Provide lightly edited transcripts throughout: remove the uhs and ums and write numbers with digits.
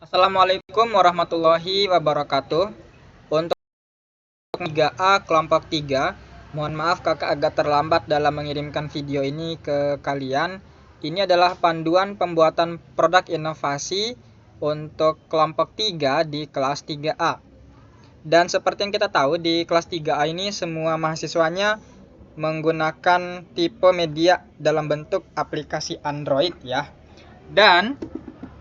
Assalamualaikum warahmatullahi wabarakatuh. Untuk 3A kelompok 3, mohon maaf kakak agak terlambat dalam mengirimkan video ini ke kalian. Ini adalah panduan pembuatan produk inovasi untuk kelompok 3 di kelas 3A. Dan seperti yang kita tahu, di kelas 3A ini semua mahasiswanya menggunakan tipe media dalam bentuk aplikasi Android ya. Dan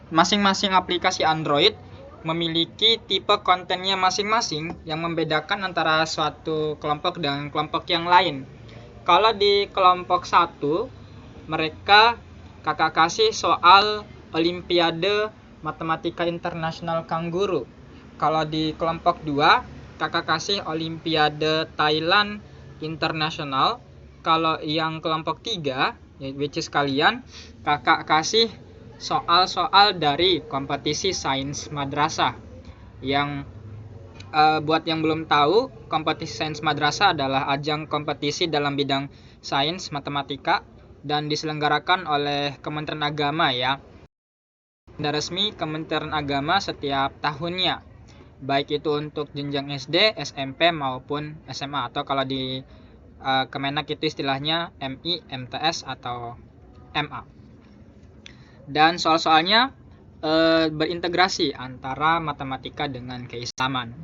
masing-masing aplikasi Android memiliki tipe kontennya masing-masing yang membedakan antara suatu kelompok dengan kelompok yang lain. Kalau di kelompok 1, mereka kakak kasih soal Olimpiade Matematika Internasional Kangguru. Kalau di kelompok 2, kakak kasih Olimpiade Thailand Internasional. Kalau yang kelompok 3, which is kalian, kakak kasih soal-soal dari kompetisi sains madrasah. Yang buat yang belum tahu, kompetisi sains madrasah adalah ajang kompetisi dalam bidang sains matematika dan diselenggarakan oleh Kementerian Agama ya. Dan resmi Kementerian Agama setiap tahunnya, baik itu untuk jenjang SD, SMP maupun SMA, atau kalau di Kemenak itu istilahnya MI, MTS atau MA. Dan soal-soalnya berintegrasi antara matematika dengan keislaman.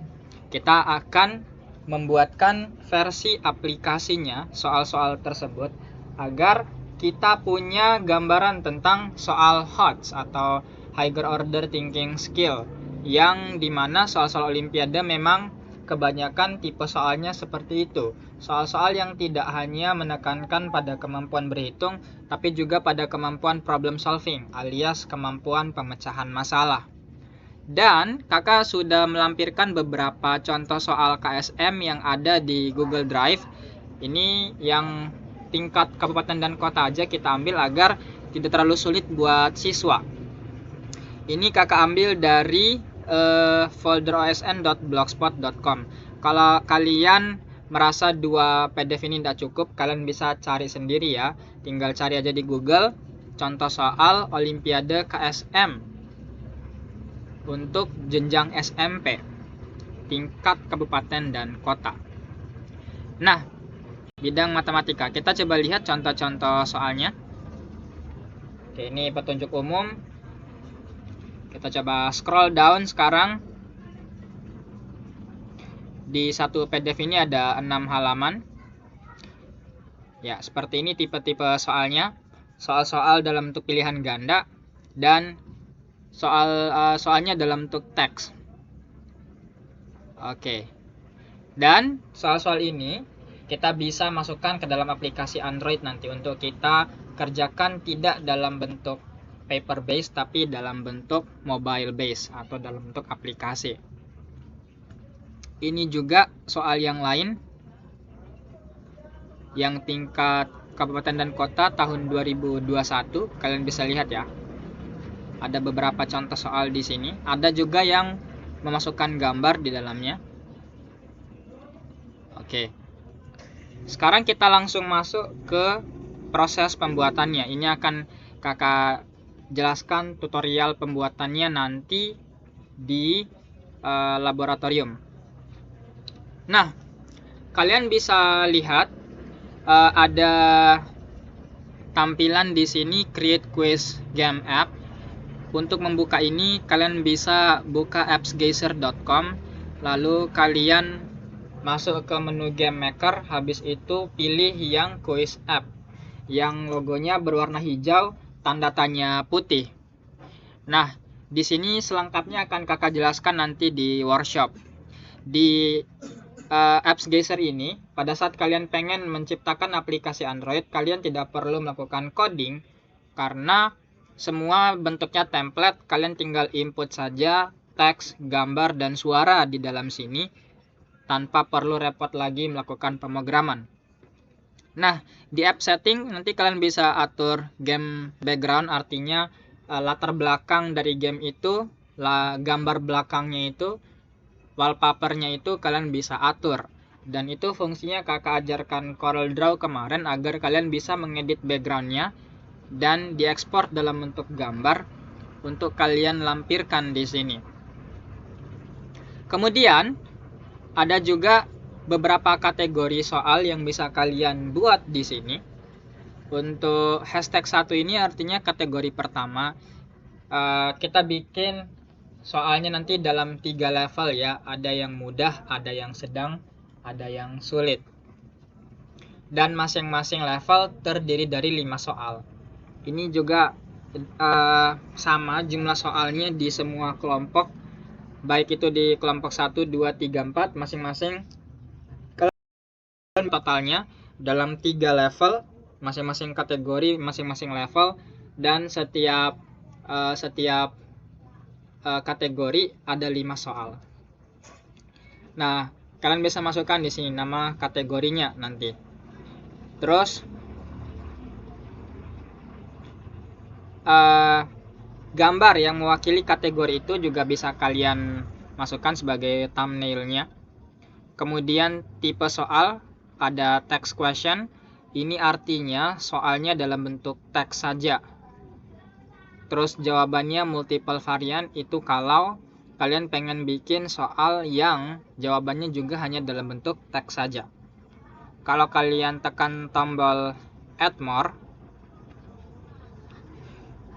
Kita akan membuatkan versi aplikasinya soal-soal tersebut agar kita punya gambaran tentang soal HOTS atau Higher Order Thinking Skill, yang dimana soal-soal Olimpiade memang kebanyakan tipe soalnya seperti itu. Soal-soal yang tidak hanya menekankan pada kemampuan berhitung, tapi juga pada kemampuan problem solving alias kemampuan pemecahan masalah. Dan kakak sudah melampirkan beberapa contoh soal KSM yang ada di Google Drive. Ini yang tingkat kabupaten dan kota aja kita ambil agar tidak terlalu sulit buat siswa. Ini kakak ambil dari folder osn.blogspot.com. Kalau kalian merasa 2 PDF ini tidak cukup, kalian bisa cari sendiri ya. Tinggal cari aja di Google contoh soal Olimpiade KSM untuk jenjang SMP tingkat kabupaten dan kota. Nah, bidang matematika, kita coba lihat contoh-contoh soalnya. Oke, ini petunjuk umum. Kita coba scroll down sekarang. Di satu PDF ini ada 6 halaman. Ya, seperti ini tipe-tipe soalnya. Soal-soal dalam bentuk pilihan ganda dan soalnya dalam bentuk teks. Oke. Dan soal-soal ini kita bisa masukkan ke dalam aplikasi Android nanti untuk kita kerjakan tidak dalam bentuk paper base tapi dalam bentuk mobile base atau dalam bentuk aplikasi. Ini juga soal yang lain yang tingkat kabupaten dan kota tahun 2021, kalian bisa lihat ya. Ada beberapa contoh soal di sini. Ada juga yang memasukkan gambar di dalamnya. Oke. Sekarang kita langsung masuk ke proses pembuatannya. Ini akan kakak jelaskan tutorial pembuatannya nanti di laboratorium. Nah, kalian bisa lihat ada tampilan di sini create quiz game app. Untuk membuka ini kalian bisa buka appsgeyser.com, lalu kalian masuk ke menu game maker, habis itu pilih yang quiz app yang logonya berwarna hijau, tanda tanya putih. Nah, di sini selengkapnya akan kakak jelaskan nanti di workshop. Di appsgeyser ini, pada saat kalian pengen menciptakan aplikasi Android, kalian tidak perlu melakukan coding karena semua bentuknya template. Kalian tinggal input saja teks, gambar, dan suara di dalam sini tanpa perlu repot lagi melakukan pemrograman. Nah, di app setting nanti kalian bisa atur game background, artinya latar belakang dari game itu, gambar belakangnya itu, wallpapernya itu kalian bisa atur. Dan itu fungsinya kakak ajarkan Corel Draw kemarin agar kalian bisa mengedit backgroundnya dan diekspor dalam bentuk gambar untuk kalian lampirkan di sini. Kemudian ada juga beberapa kategori soal yang bisa kalian buat di sini. Untuk hashtag 1 ini artinya kategori pertama. Kita bikin soalnya nanti dalam 3 level ya. Ada yang mudah, ada yang sedang, ada yang sulit. Dan masing-masing level terdiri dari 5 soal. Ini juga sama jumlah soalnya di semua kelompok, baik itu di kelompok 1, 2, 3, 4 masing-masing. Totalnya dalam 3 level, masing-masing kategori, masing-masing level, dan setiap kategori ada 5 soal. Nah, kalian bisa masukkan di sini nama kategorinya nanti. Terus gambar yang mewakili kategori itu juga bisa kalian masukkan sebagai thumbnailnya. Kemudian tipe soal ada text question. Ini artinya soalnya dalam bentuk teks saja. Terus jawabannya multiple varian, itu kalau kalian pengen bikin soal yang jawabannya juga hanya dalam bentuk teks saja. Kalau kalian tekan tombol add more,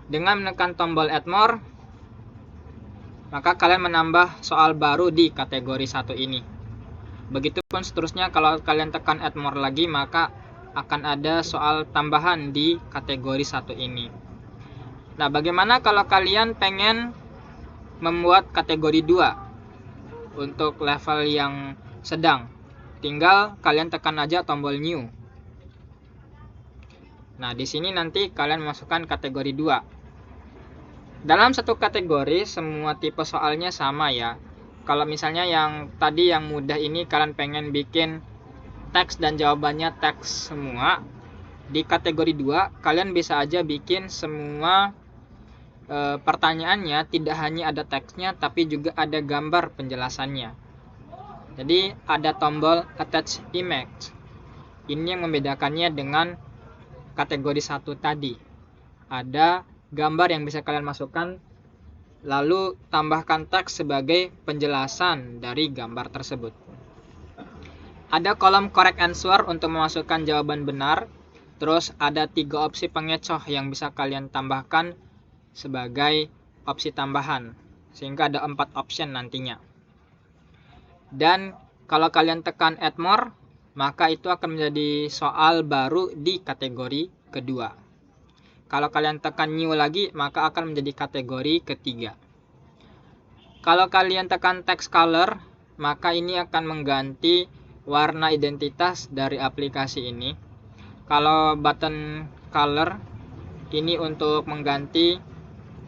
dengan menekan tombol add more, maka kalian menambah soal baru di kategori 1 ini. Begitupun seterusnya, kalau kalian tekan add more lagi, maka akan ada soal tambahan di kategori 1 ini. Nah, bagaimana kalau kalian pengen membuat kategori 2 untuk level yang sedang? Tinggal kalian tekan aja tombol new. Nah, di sini nanti kalian masukkan kategori 2. Dalam satu kategori semua tipe soalnya sama ya. Kalau misalnya yang tadi yang mudah ini kalian pengen bikin teks dan jawabannya teks semua, di kategori 2 kalian bisa aja bikin semua pertanyaannya tidak hanya ada teksnya tapi juga ada gambar penjelasannya. Jadi ada tombol attach image. Ini yang membedakannya dengan kategori 1 tadi. Ada gambar yang bisa kalian masukkan, lalu tambahkan teks sebagai penjelasan dari gambar tersebut. Ada kolom correct answer untuk memasukkan jawaban benar. Terus ada 3 opsi pengecoh yang bisa kalian tambahkan sebagai opsi tambahan, sehingga ada 4 option nantinya. Dan kalau kalian tekan add more, maka itu akan menjadi soal baru di kategori kedua. Kalau kalian tekan new lagi, maka akan menjadi kategori ketiga. Kalau kalian tekan text color, maka ini akan mengganti warna identitas dari aplikasi ini. Kalau button color ini untuk mengganti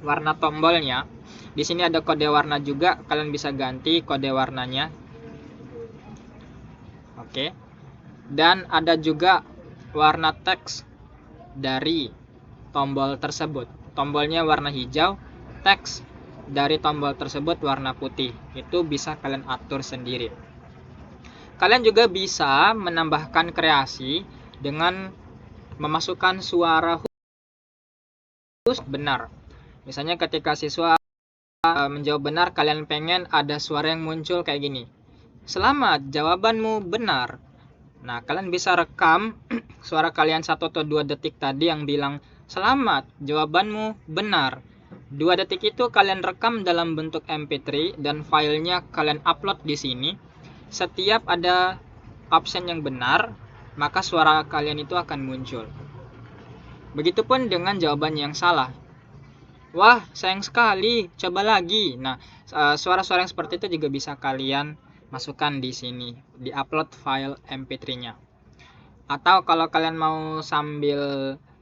warna tombolnya. Di sini ada kode warna juga, kalian bisa ganti kode warnanya. Oke. Dan ada juga warna teks dari tombol tersebut. Tombolnya warna hijau, teks dari tombol tersebut warna putih. Itu bisa kalian atur sendiri. Kalian juga bisa menambahkan kreasi dengan memasukkan suara khusus benar. Misalnya ketika siswa menjawab benar, kalian pengen ada suara yang muncul kayak gini. Selamat, jawabanmu benar. Nah, kalian bisa rekam suara kalian 1 atau 2 detik tadi yang bilang selamat, jawabanmu benar. 2 detik itu kalian rekam dalam bentuk MP3 dan filenya kalian upload di sini. Setiap ada option yang benar, maka suara kalian itu akan muncul. Begitupun dengan jawaban yang salah. Wah, sayang sekali, coba lagi. Nah, suara-suara yang seperti itu juga bisa kalian masukkan di sini, di upload file MP3-nya. Atau kalau kalian mau sambil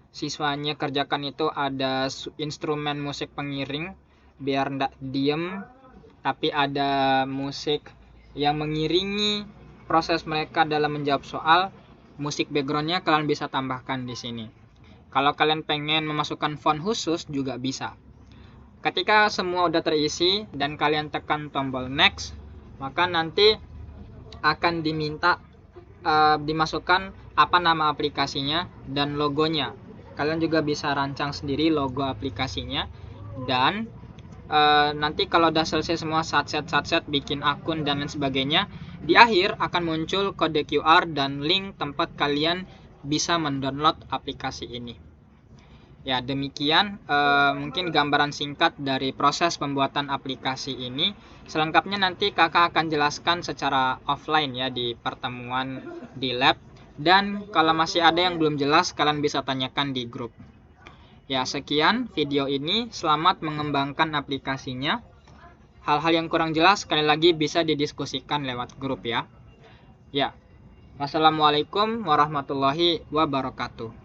siswanya kerjakan itu ada instrumen musik pengiring, biar ndak diem, tapi ada musik yang mengiringi proses mereka dalam menjawab soal, musik backgroundnya kalian bisa tambahkan di sini. Kalau kalian pengen memasukkan font khusus juga bisa. Ketika semua udah terisi dan kalian tekan tombol next, maka nanti akan diminta dimasukkan apa nama aplikasinya dan logonya. Kalian juga bisa rancang sendiri logo aplikasinya. Dan nanti kalau udah selesai semua satset bikin akun dan lain sebagainya, di akhir akan muncul kode QR dan link tempat kalian bisa mendownload aplikasi ini. Ya, demikian mungkin gambaran singkat dari proses pembuatan aplikasi ini. Selengkapnya nanti kakak akan jelaskan secara offline ya di pertemuan di lab. Dan kalau masih ada yang belum jelas, kalian bisa tanyakan di grup. Ya, sekian video ini. Selamat mengembangkan aplikasinya. Hal-hal yang kurang jelas sekali lagi bisa didiskusikan lewat grup ya. Ya. Wassalamualaikum warahmatullahi wabarakatuh.